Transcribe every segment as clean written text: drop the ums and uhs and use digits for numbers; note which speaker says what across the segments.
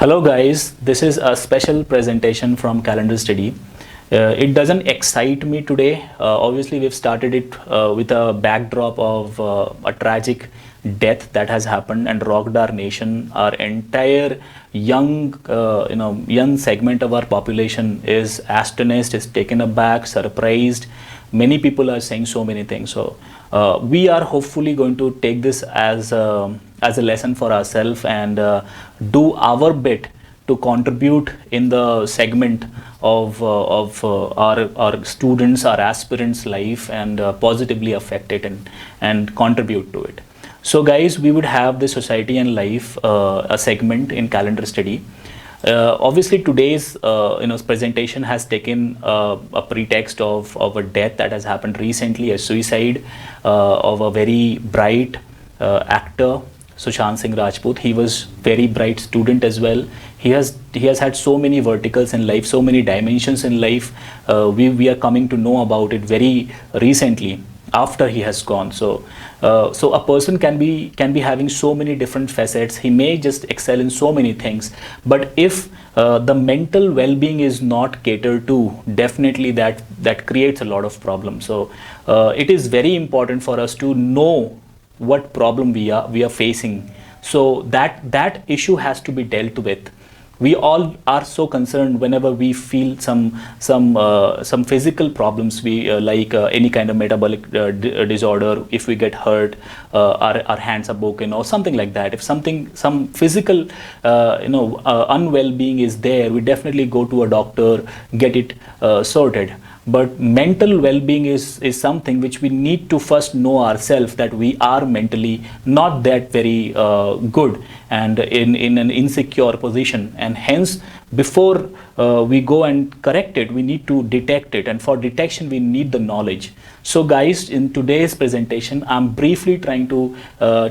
Speaker 1: Hello guys, this is a special presentation from Calendar Study. It doesn't excite me today. Obviously, we've started it with a backdrop of a tragic death that has happened and rocked our nation. Our entire young segment of our population is astonished, is taken aback, surprised. Many people are saying so many things. So we are hopefully going to take this as a lesson for ourselves and do our bit to contribute in the segment of our students, our aspirants' life, and positively affect it and contribute to it. So, guys, we would have the society and life a segment in Calendar Study. Obviously, today's presentation has taken a pretext of a death that has happened recently, a suicide of a very bright actor, Sushant Singh Rajput. He was very bright student as well. He has had so many verticals in life, so many dimensions in life. We are coming to know about it very recently after he has gone. So a person can be having so many different facets. He may just excel in so many things, but if the mental well-being is not catered to, definitely that creates a lot of problems. So it is very important for us to know what problem we are facing, so that issue has to be dealt with. We all are so concerned whenever we feel some physical problems, we like any kind of metabolic disorder. If we get hurt, our hands are broken or something like that. If some physical unwell being is there, we definitely go to a doctor, get it sorted. But mental well-being is something which we need to first know ourselves, that we are mentally not that very good and in an insecure position, and hence before we go and correct it, we need to detect it, and for detection we need the knowledge. So guys, in today's presentation, I'm briefly trying to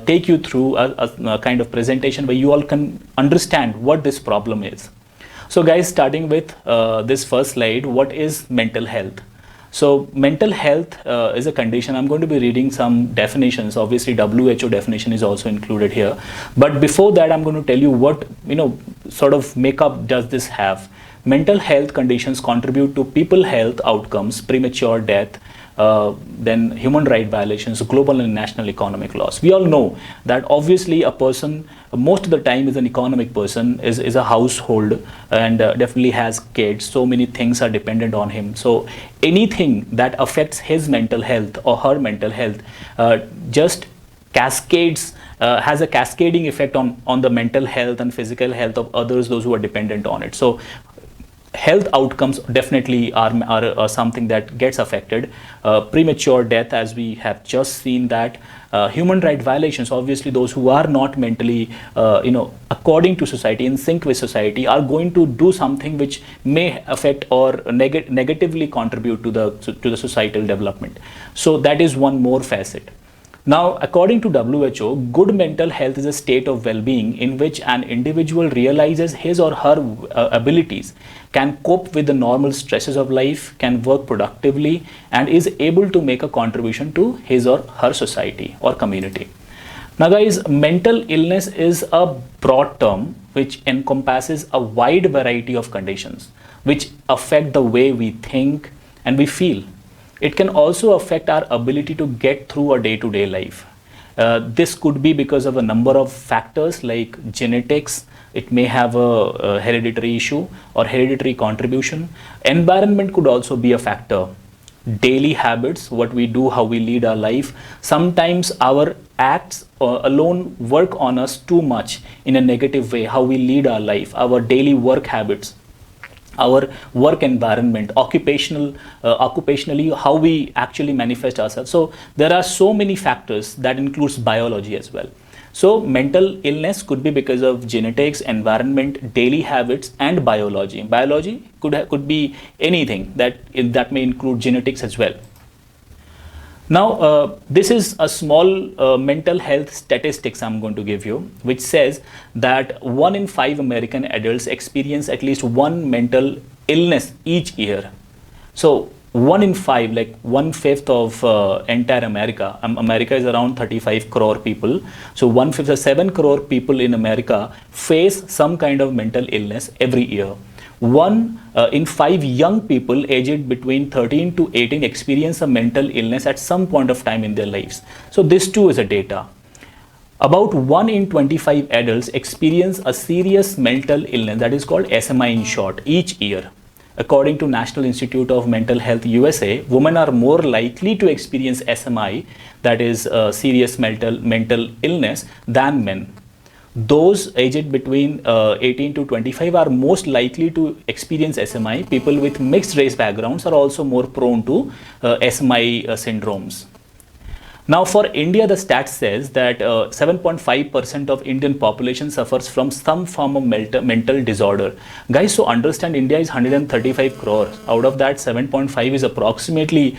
Speaker 1: take you through a kind of presentation where you all can understand what this problem is. So guys, starting with this first slide, what is mental health? So mental health is a condition. I'm going to be reading some definitions. Obviously, WHO definition is also included here. But before that, I'm going to tell you what sort of makeup does this have. Mental health conditions contribute to people health outcomes, premature death, then human right violations, global and national economic loss. We all know that obviously a person most of the time is an economic person, is a household, and definitely has kids. So many things are dependent on him. So anything that affects his mental health or her mental health just cascades, has a cascading effect on the mental health and physical health of others, those who are dependent on it. So health outcomes definitely are something that gets affected. Premature death, as we have just seen that. Human right violations, obviously those who are not mentally according to society, in sync with society, are going to do something which may affect or negatively contribute to the societal development. So that is one more facet. Now, according to WHO, good mental health is a state of well-being in which an individual realizes his or her abilities, can cope with the normal stresses of life, can work productively, and is able to make a contribution to his or her society or community. Now guys, mental illness is a broad term which encompasses a wide variety of conditions which affect the way we think and we feel. It can also affect our ability to get through our day-to-day life. This could be because of a number of factors like genetics. It may have a hereditary issue or hereditary contribution. Environment could also be a factor. Daily habits, what we do, how we lead our life. Sometimes our acts alone work on us too much in a negative way, how we lead our life, our daily work habits, our work environment, occupationally, how we actually manifest ourselves. So there are so many factors that includes biology as well. So mental illness could be because of genetics, environment, daily habits, and biology. Biology could be anything that may include genetics as well. Now, this is a small mental health statistics I'm going to give you, which says that 1 in 5 American adults experience at least one mental illness each year. So 1 in 5, like 1/5 of entire America. America is around 35 crore people. So 1/5, 7 crore people in America face some kind of mental illness every year. 1 in 5 young people aged between 13 to 18 experience a mental illness at some point of time in their lives. So this too is a data. About 1 in 25 adults experience a serious mental illness, that is called SMI in short, each year. According to National Institute of Mental Health USA, women are more likely to experience SMI, that is serious mental illness, than men. Those aged between 18 to 25 are most likely to experience SMI. People with mixed race backgrounds are also more prone to SMI syndromes. Now for India, the stat says that 7.5% of Indian population suffers from some form of mental disorder. Guys, so understand India is 135 crores. Out of that, 7.5 is approximately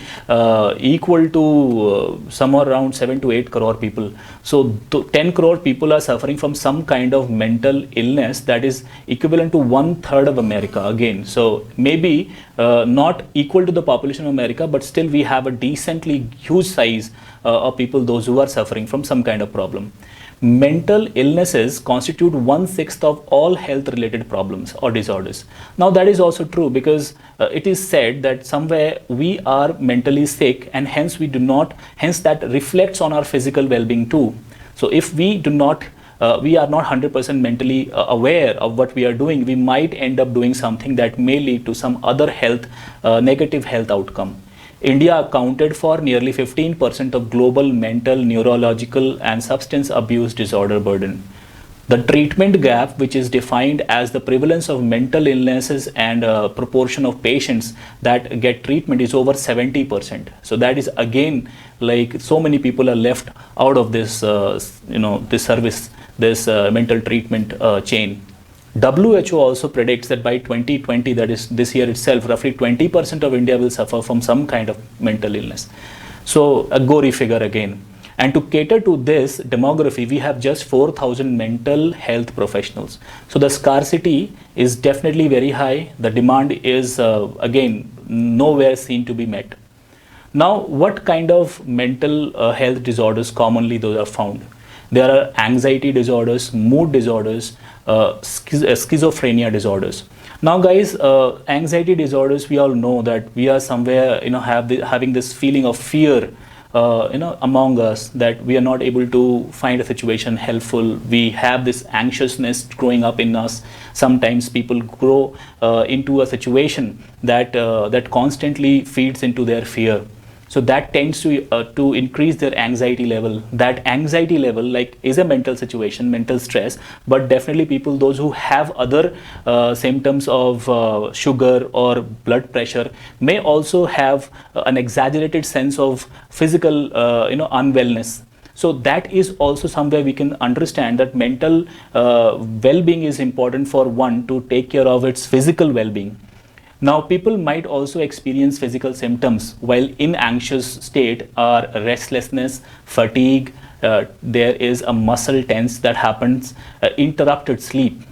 Speaker 1: equal to somewhere around 7 to 8 crore people. So 10 crore people are suffering from some kind of mental illness that is equivalent to 1/3 of America again. So maybe not equal to the population of America, but still we have a decently huge size of people, those who are suffering from some kind of problem. Mental illnesses constitute 1/6 of all health related problems or disorders. Now that is also true, because it is said that somewhere we are mentally sick, and hence that reflects on our physical well-being too. So if we are not 100% mentally aware of what we are doing, we might end up doing something that may lead to some other negative health outcome. India accounted for nearly 15% of global mental, neurological, and substance abuse disorder burden. The treatment gap, which is defined as the prevalence of mental illnesses and proportion of patients that get treatment, is over 70%. So that is again, like, so many people are left out of this, this service, this mental treatment chain. WHO also predicts that by 2020, that is this year itself, roughly 20% of India will suffer from some kind of mental illness. So a gory figure again. And to cater to this demography, we have just 4,000 mental health professionals. So the scarcity is definitely very high. The demand is again nowhere seen to be met. Now, what kind of mental health disorders commonly those are found? There are anxiety disorders, mood disorders, schizophrenia disorders. Now guys, anxiety disorders, we all know that we are somewhere having this feeling of fear among us, that we are not able to find a situation helpful. We have this anxiousness growing up in us. Sometimes people grow into a situation that constantly feeds into their fear. So that tends to increase their anxiety level. That anxiety level, like, is a mental situation, mental stress, but definitely people, those who have other symptoms of sugar or blood pressure, may also have an exaggerated sense of physical unwellness. So that is also somewhere we can understand that mental well-being is important for one to take care of its physical well-being. Now, people might also experience physical symptoms while in anxious state are restlessness, fatigue, there is a muscle tense that happens, interrupted sleep.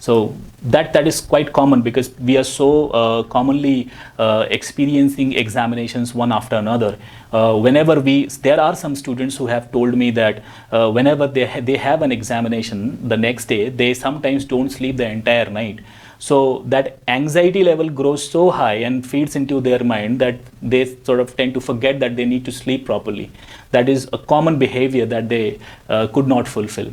Speaker 1: So that is quite common, because we are so commonly experiencing examinations one after another. There are some students who have told me that whenever they have an examination the next day, they sometimes don't sleep the entire night. So that anxiety level grows so high and feeds into their mind that they sort of tend to forget that they need to sleep properly. That is a common behavior that they could not fulfill.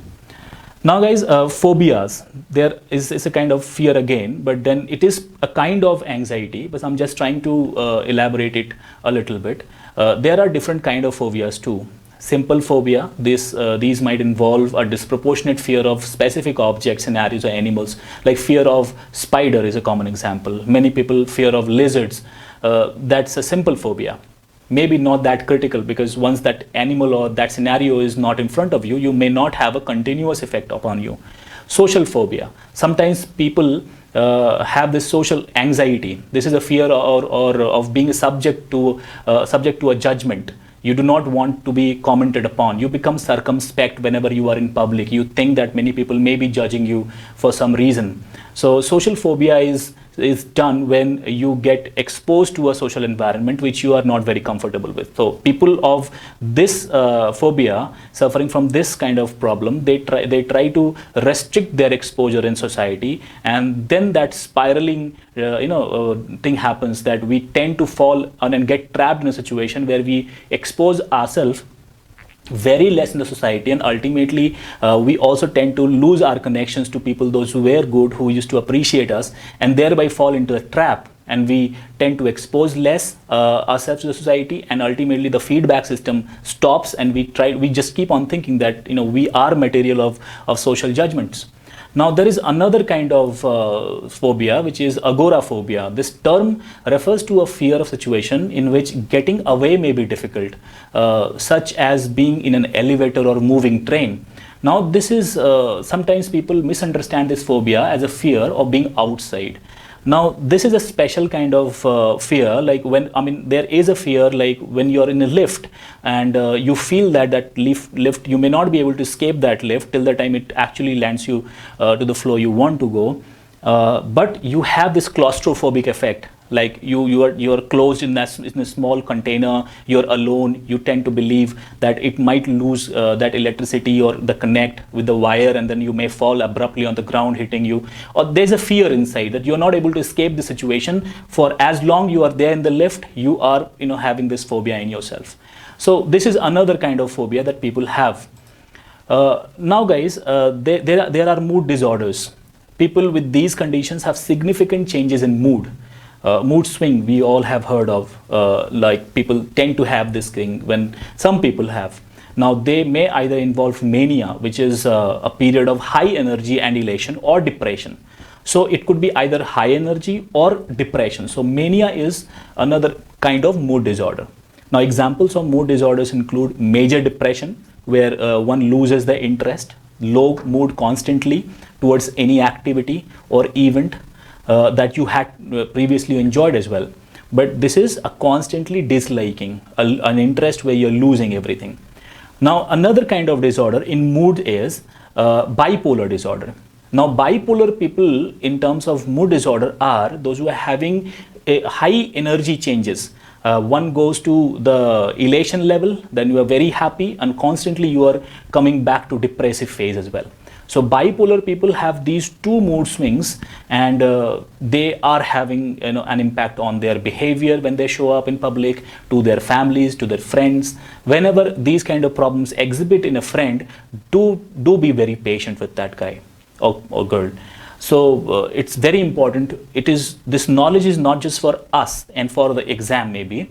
Speaker 1: Now guys, phobias, there is a kind of fear again, but then it is a kind of anxiety, but I'm just trying to elaborate it a little bit. There are different kind of phobias too. Simple phobia, these might involve a disproportionate fear of specific objects, scenarios, or animals. Like fear of spider is a common example. Many people fear of lizards. That's a simple phobia. Maybe not that critical, because once that animal or that scenario is not in front of you, you may not have a continuous effect upon you. Social phobia. Sometimes people have this social anxiety. This is a fear or of being subject to a judgment. You do not want to be commented upon. You become circumspect whenever you are in public. You think that many people may be judging you for some reason. So social phobia is is done when you get exposed to a social environment which you are not very comfortable with. So people of this phobia, suffering from this kind of problem, they try to restrict their exposure in society, and then that spiraling thing happens, that we tend to fall on and get trapped in a situation where we expose ourselves very less in the society, and ultimately we also tend to lose our connections to people, those who were good, who used to appreciate us, and thereby fall into a trap, and we tend to expose less ourselves to the society, and ultimately the feedback system stops, and we just keep on thinking that we are material of social judgments. Now there is another kind of phobia, which is agoraphobia. This term refers to a fear of situation in which getting away may be difficult, such as being in an elevator or moving train. Now this is sometimes people misunderstand this phobia as a fear of being outside. Now this is a special kind of fear, like there is a fear like when you're in a lift and you feel that lift, you may not be able to escape that lift till the time it actually lands you to the floor you want to go, but you have this claustrophobic effect, like you're closed in a small container, you're alone, you tend to believe that it might lose that electricity or the connect with the wire, and then you may fall abruptly on the ground hitting you, or there's a fear inside that you're not able to escape the situation. For as long you are there in the lift, you are having this phobia in yourself. So this is another kind of phobia that people have. Now guys, there are mood disorders. People with these conditions have significant changes in mood. Mood swing, we all have heard of, like people tend to have this thing when some people have. Now they may either involve mania, which is a period of high energy and elation, or depression. So it could be either high energy or depression. So mania is another kind of mood disorder. Now examples of mood disorders include major depression, where one loses the interest, low mood constantly towards any activity or event that you had previously enjoyed as well. But this is a constantly disliking, an interest where you're losing everything. Now another kind of disorder in mood is bipolar disorder. Now bipolar people in terms of mood disorder are those who are having a high energy changes. One goes to the elation level, then you are very happy, and constantly you are coming back to depressive phase as well. So bipolar people have these two mood swings, and they are having an impact on their behavior when they show up in public, to their families, to their friends. Whenever these kind of problems exhibit in a friend, do be very patient with that guy or girl. So it's very important. This knowledge is not just for us and for the exam maybe.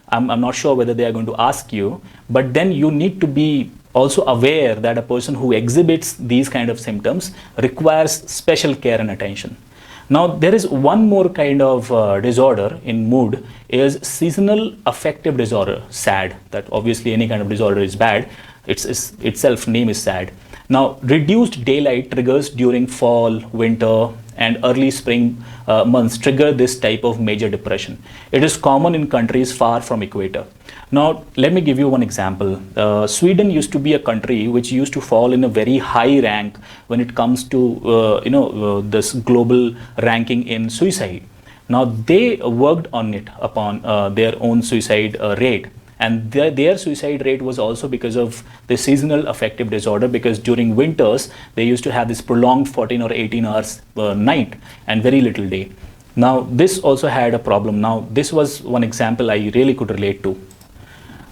Speaker 1: I'm not sure whether they are going to ask you, but then you need to be also aware that a person who exhibits these kind of symptoms requires special care and attention. Now there is one more kind of disorder in mood, is seasonal affective disorder, SAD. That obviously any kind of disorder is bad. Itself name is SAD. Now reduced daylight triggers during fall, winter and early spring months trigger this type of major depression. It is common in countries far from equator. Now let me give you one example. Sweden used to be a country which used to fall in a very high rank when it comes to this global ranking in suicide. Now they worked on it upon their own suicide rate. And their suicide rate was also because of the seasonal affective disorder, because during winters they used to have this prolonged 14 or 18 hours night and very little day. Now this also had a problem. Now this was one example I really could relate to.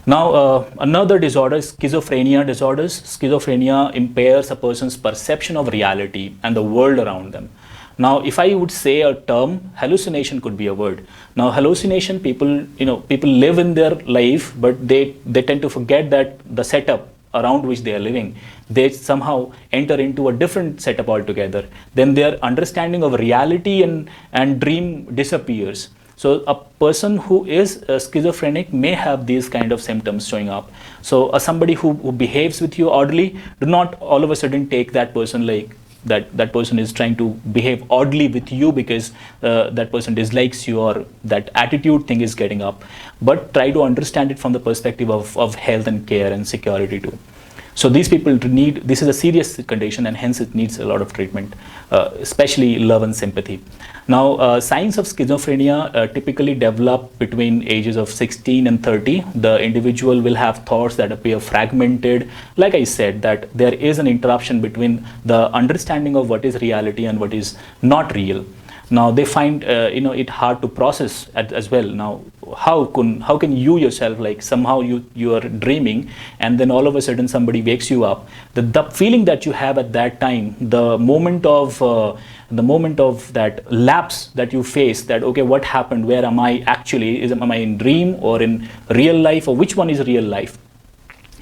Speaker 1: Now another disorder is schizophrenia disorders. Schizophrenia impairs a person's perception of reality and the world around them. Now, if I would say a term, hallucination could be a word. Now, hallucination, people live in their life, but they tend to forget that the setup around which they are living, they somehow enter into a different setup altogether. Then their understanding of reality and dream disappears. So a person who is schizophrenic may have these kind of symptoms showing up. So somebody who behaves with you oddly, do not all of a sudden take that person like that person is trying to behave oddly with you because that person dislikes you, or that attitude thing is getting up, but try to understand it from the perspective of health and care and security too. So these people need, this is a serious condition and hence it needs a lot of treatment, especially love and sympathy. Now, signs of schizophrenia typically develop between ages of 16 and 30. The individual will have thoughts that appear fragmented. Like I said, that there is an interruption between the understanding of what is reality and what is not real. Now they find it hard to process as well. Now how can you yourself, like somehow you are dreaming and then all of a sudden somebody wakes you up, the feeling that you have at that time, the moment of that lapse that you face, that okay, what happened, where am I actually, am I in dream or in real life, or which one is real life?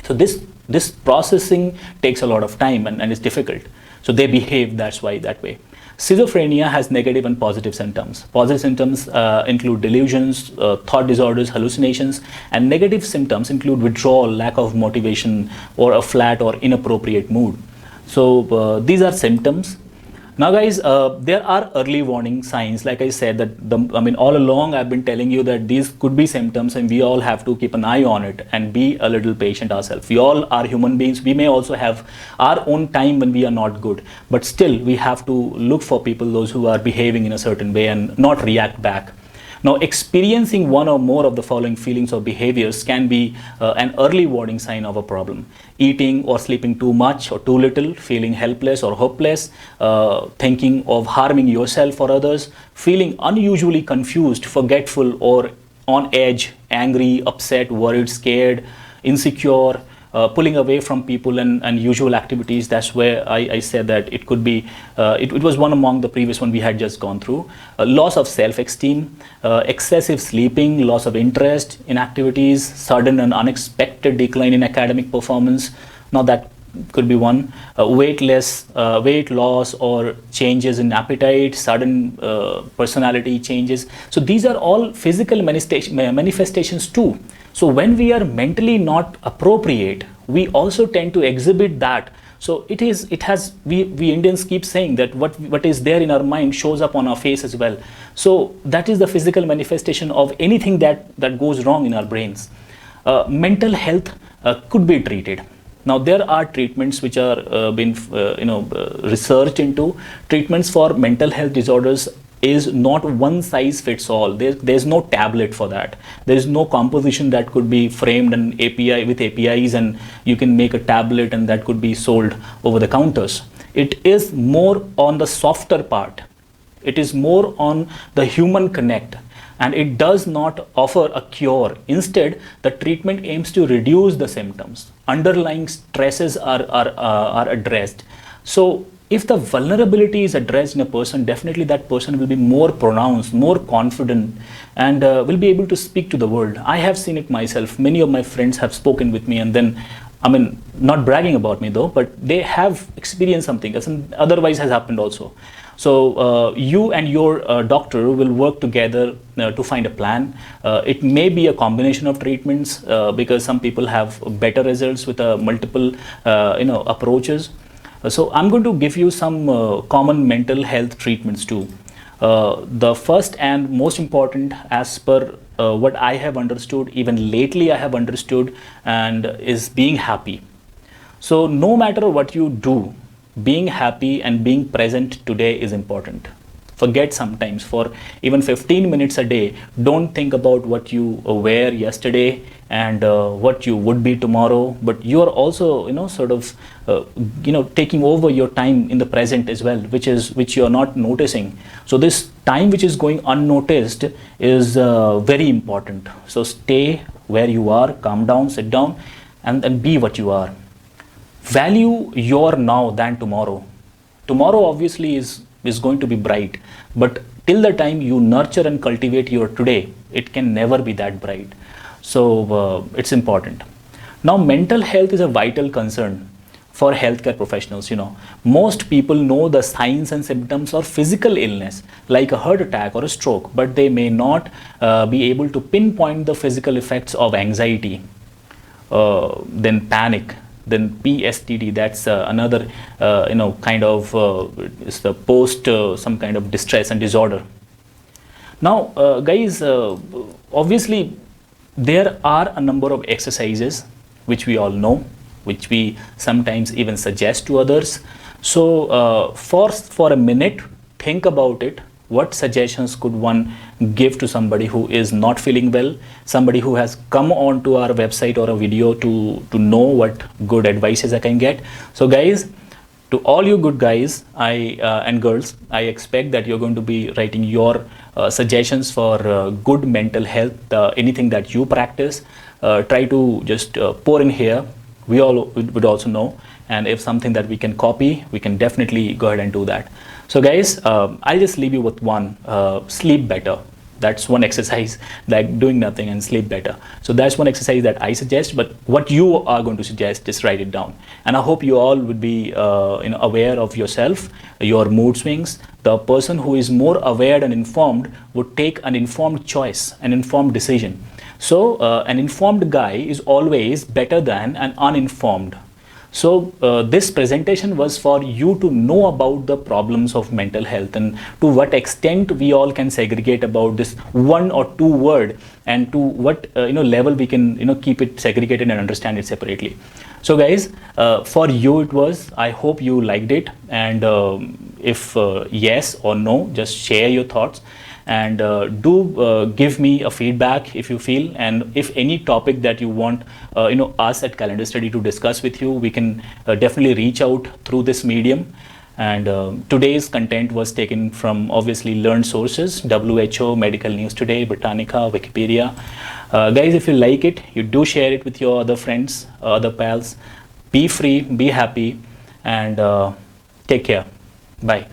Speaker 1: So this processing takes a lot of time and is difficult. So they behave that way. Schizophrenia has negative and positive symptoms. Positive symptoms include delusions, thought disorders, hallucinations, and negative symptoms include withdrawal, lack of motivation, or a flat or inappropriate mood. So these are symptoms. Now guys, there are early warning signs. Like I said, that all along I've been telling you that these could be symptoms and we all have to keep an eye on it and be a little patient ourselves. We all are human beings. We may also have our own time when we are not good, but still we have to look for people, those who are behaving in a certain way and not react back. Now, experiencing one or more of the following feelings or behaviors can be an early warning sign of a problem. Eating or sleeping too much or too little, feeling helpless or hopeless, thinking of harming yourself or others, feeling unusually confused, forgetful or on edge, angry, upset, worried, scared, insecure, pulling away from people and usual activities. That's where I said that it could be, it was one among the previous one we had just gone through. Loss of self-esteem, excessive sleeping, loss of interest in activities, sudden and unexpected decline in academic performance. Now that could be one. Weight loss or changes in appetite, sudden personality changes. So these are all physical manifestations too. So when we are mentally not appropriate, we also tend to exhibit that. So we Indians keep saying that what is there in our mind shows up on our face as well. So that is the physical manifestation of anything that goes wrong in our brains. Mental health could be treated. Now there are treatments which are been researched into. Treatments for mental health disorders is not one size fits all. There's no tablet for that. There is no composition that could be framed and with APIs and you can make a tablet and that could be sold over the counters. It is more on the softer part. It is more on the human connect, and it does not offer a cure. Instead, the treatment aims to reduce the symptoms. Underlying stresses are addressed. So if the vulnerability is addressed in a person, definitely that person will be more pronounced, more confident, and will be able to speak to the world. I have seen it myself. Many of my friends have spoken with me, and then, not bragging about me though, but they have experienced something else, and otherwise has happened also. So you and your doctor will work together to find a plan. It may be a combination of treatments because some people have better results with multiple approaches. So I'm going to give you some common mental health treatments too. The first and most important, as per what I have understood, even lately I have understood, and is being happy. So no matter what you do, being happy and being present today is important. Forget sometimes for even 15 minutes a day. Don't think about what you were yesterday and what you would be tomorrow, but you are also taking over your time in the present as well, which you are not noticing. So this time which is going unnoticed is very important. So stay where you are, calm down, sit down, and be what you are. Value your now than tomorrow. Tomorrow obviously is going to be bright, but till the time you nurture and cultivate your today, it can never be that bright. So it's important. Now mental health is a vital concern for healthcare professionals. Most people know the signs and symptoms of physical illness like a heart attack or a stroke, but they may not be able to pinpoint the physical effects of anxiety, then panic, then PSTD. That's another it's the post some kind of distress and disorder. Now guys, obviously there are a number of exercises which we all know. which we sometimes even suggest to others. So for a minute, think about it. What suggestions could one give to somebody who is not feeling well, somebody who has come onto our website or a video to know what good advices I can get? So guys, to all you good guys and girls, I expect that you're going to be writing your suggestions for good mental health, anything that you practice. Try to just pour in here. We all would also know, and if something that we can copy, we can definitely go ahead and do that. So guys, I'll just leave you with one. Sleep better. That's one exercise, like doing nothing and sleep better. So that's one exercise that I suggest, but what you are going to suggest, just write it down. And I hope you all would be aware of yourself, your mood swings. The person who is more aware and informed would take an informed choice, an informed decision. So an informed guy is always better than an uninformed. So this presentation was for you to know about the problems of mental health and to what extent we all can segregate about this one or two word, and to what level we can keep it segregated and understand it separately. So guys, for you it was. I hope you liked it, and if yes or no, just share your thoughts. And do give me a feedback if you feel, and if any topic that you want us at Calendar Study to discuss with you, we can definitely reach out through this medium. And today's content was taken from obviously learned sources: WHO, Medical News Today, Britannica, Wikipedia. Guys, if you like it, you do share it with your other friends, other pals. Be free, be happy, and take care. Bye.